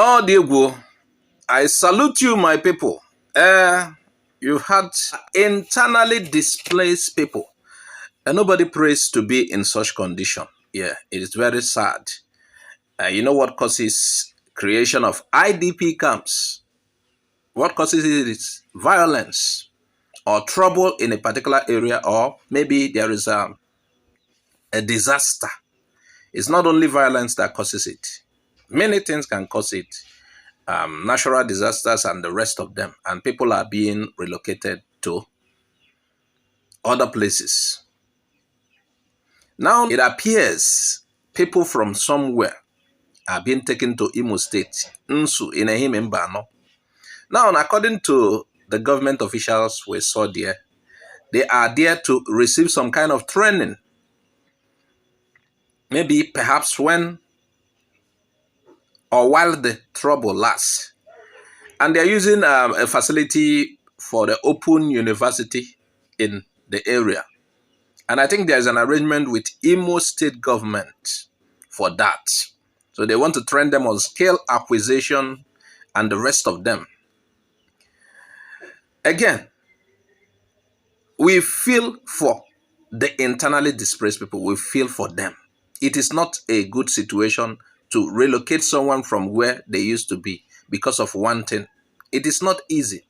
Oh, Diego, I salute you, my people. You've had internally displaced people, and nobody prays to be in such condition. Yeah, it is very sad. You know what causes creation of IDP camps? What causes it is violence or trouble in a particular area, or maybe there is a disaster. It's not only violence that causes it. Many things can cause it. Natural disasters and the rest of them, and people are being relocated to other places. Now it appears people from somewhere are being taken to Imo State, Nsu, in Mbano. Now, according to the government officials we saw there, they are there to receive some kind of training. Maybe perhaps when or while the trouble lasts. And they're using a facility for the open university in the area. And I think there's an arrangement with Imo State government for that. So they want to train them on skill acquisition and the rest of them. Again, we feel for the internally displaced people. We feel for them. It is not a good situation to relocate someone from where they used to be because of one thing. It is not easy.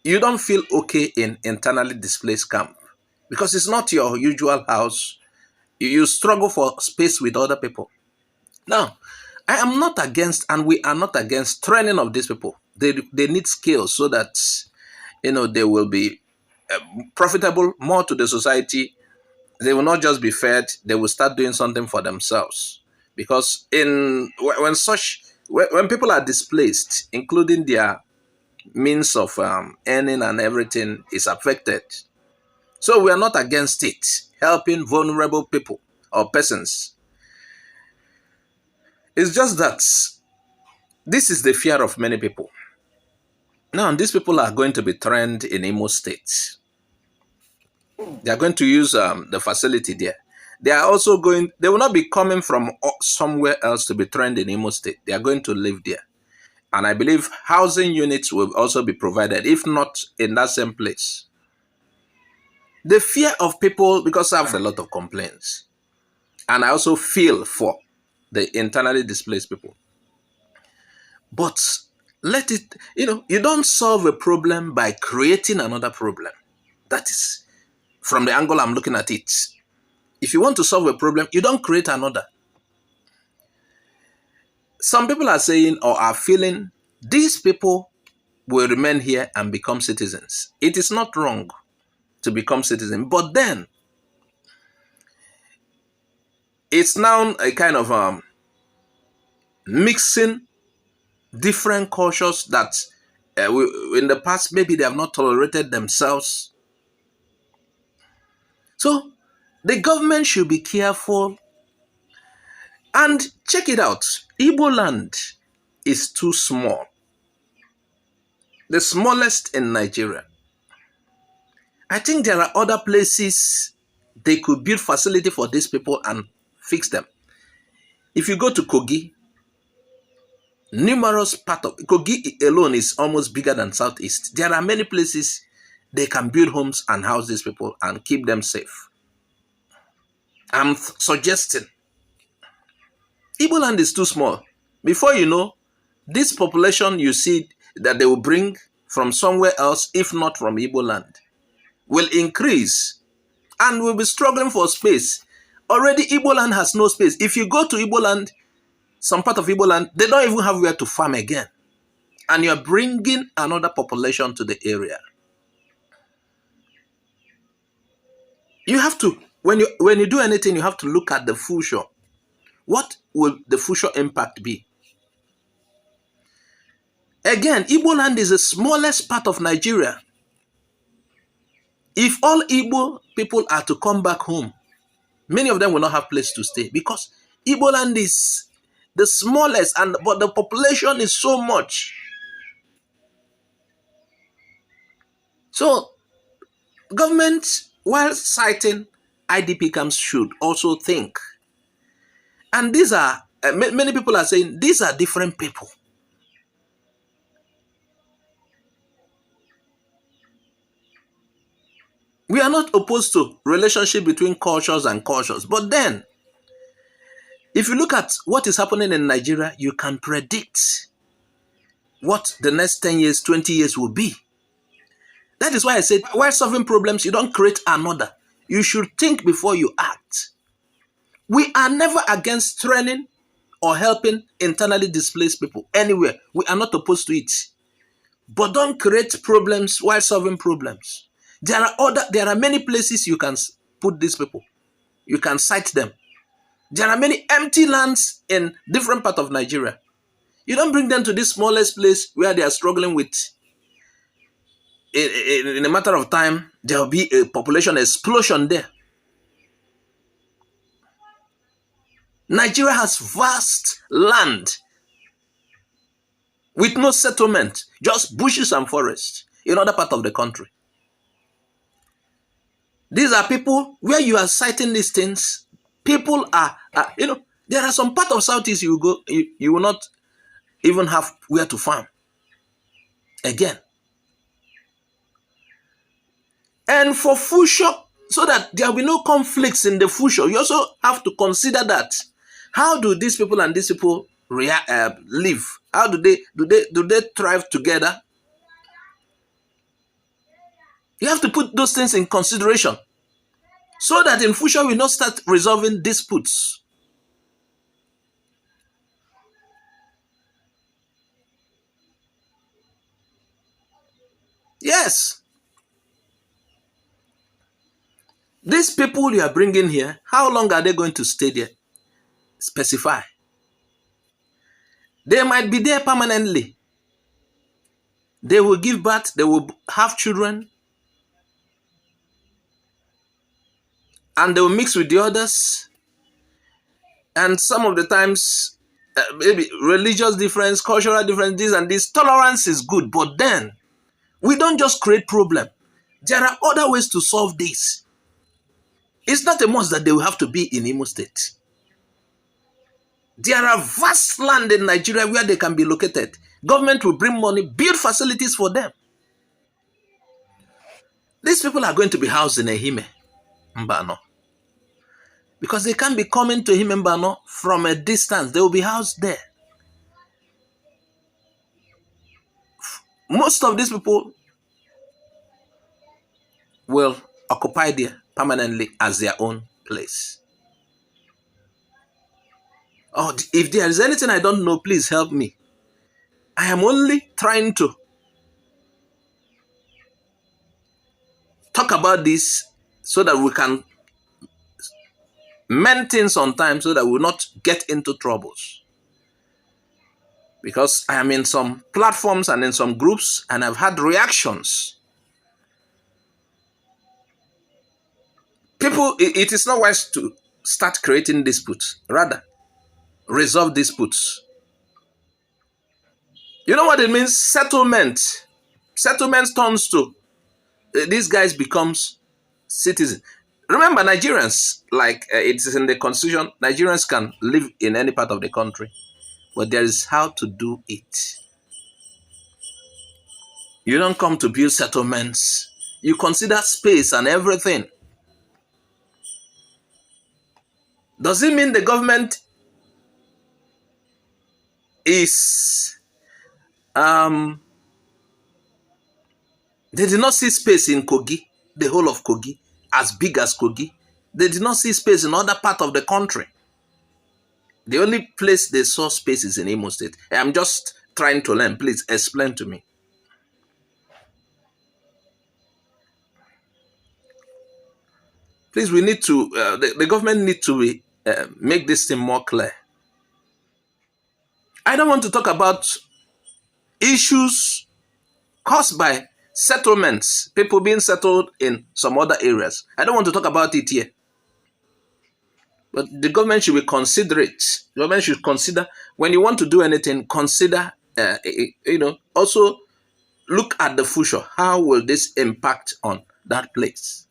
You don't feel okay in internally displaced camp because it's not your usual house. You struggle for space with other people. Now, I am not against, and we are not against training of these people. They need skills so that, they will be profitable more to the society. They will not just be fed. They will start doing something for themselves. Because when people are displaced, including their means of earning and everything is affected. So we are not against it, helping vulnerable people or persons. It's just that this is the fear of many people. Now, these people are going to be trained in Imo State. They are going to use the facility there. They will not be coming from somewhere else to be trained in Imo State. They are going to live there. And I believe housing units will also be provided, if not in that same place. The fear of people, because I have a lot of complaints. And I also feel for the internally displaced people. But you don't solve a problem by creating another problem. That is from the angle I'm looking at it. If you want to solve a problem, you don't create another. Some people are saying or are feeling these people will remain here and become citizens. It is not wrong to become citizens, but then it's now a kind of mixing different cultures that in the past maybe they have not tolerated themselves. So the government should be careful and check it out. Igbo land is too small. The smallest in Nigeria. I think there are other places they could build facility for these people and fix them. If you go to Kogi, numerous part of Kogi alone is almost bigger than Southeast. There are many places they can build homes and house these people and keep them safe. I'm suggesting Igbo land is too small. Before you know, this population you see that they will bring from somewhere else, if not from Igbo land, will increase and will be struggling for space. Already Igbo land has no space. If you go to Igbo land, some part of Igbo land, they don't even have where to farm again. And you're bringing another population to the area. You have to, when you do anything, you have to look at the future. What will the future impact be? Again, Igbo land is the smallest part of Nigeria. If all Igbo people are to come back home, many of them will not have place to stay because Igbo land is the smallest, but the population is so much. So, government, while citing IDP camps, should also think. And these are, many people are saying, these are different people. We are not opposed to relationship between cultures and cultures. But then, if you look at what is happening in Nigeria, you can predict what the next 10 years, 20 years will be. That is why I said, while solving problems, you don't create another. You should think before you act. We are never against training or helping internally displaced people anywhere. We are not opposed to it. But don't create problems while solving problems. There are many places you can put these people. You can cite them. There are many empty lands in different parts of Nigeria. You don't bring them to this smallest place where they are struggling with. In a matter of time, there will be a population explosion there. Nigeria has vast land with no settlement, just bushes and forests in other parts of the country. These are people where you are citing these things. People are there are some part of Southeast you go, you will not even have where to farm again. And for future, so that there will be no conflicts in the future, you also have to consider that. How do these people and these people live? How do they thrive together? You have to put those things in consideration so that in future we not start resolving disputes. Yes. These people you are bringing here, how long are they going to stay there? Specify. They might be there permanently. They will give birth, they will have children, and they will mix with the others. And some of the times, maybe religious difference, cultural difference, this and this, tolerance is good. But then, we don't just create problem. There are other ways to solve this. It's not a must that they will have to be in Imo State. There are vast land in Nigeria where they can be located. Government will bring money, build facilities for them. These people are going to be housed in Ehime, Mbano. Because they can't be coming to Ehime, Mbano from a distance. They will be housed there. Most of these people will occupy there permanently as their own place. Oh, if there is anything I don't know, please help me. I am only trying to talk about this so that we can mend things on time so that we will not get into troubles. Because I am in some platforms and in some groups and I've had reactions. People, it is not wise to start creating disputes. Rather, resolve disputes. You know what it means? Settlement. Settlement turns to these guys becomes citizens. Remember, Nigerians, like it is in the constitution, Nigerians can live in any part of the country, but there is how to do it. You don't come to build settlements. You consider space and everything. Does it mean the government is they did not see space in Kogi, the whole of Kogi, as big as Kogi. They did not see space in other part of the country. The only place they saw space is in Imo State. I'm just trying to learn. Please explain to me. Please, we need to, the government need to make this thing more clear. I don't want to talk about issues caused by settlements, people being settled in some other areas. I don't want to talk about it here. But the government should be considerate. The government should consider, when you want to do anything, consider, also look at the future. How will this impact on that place?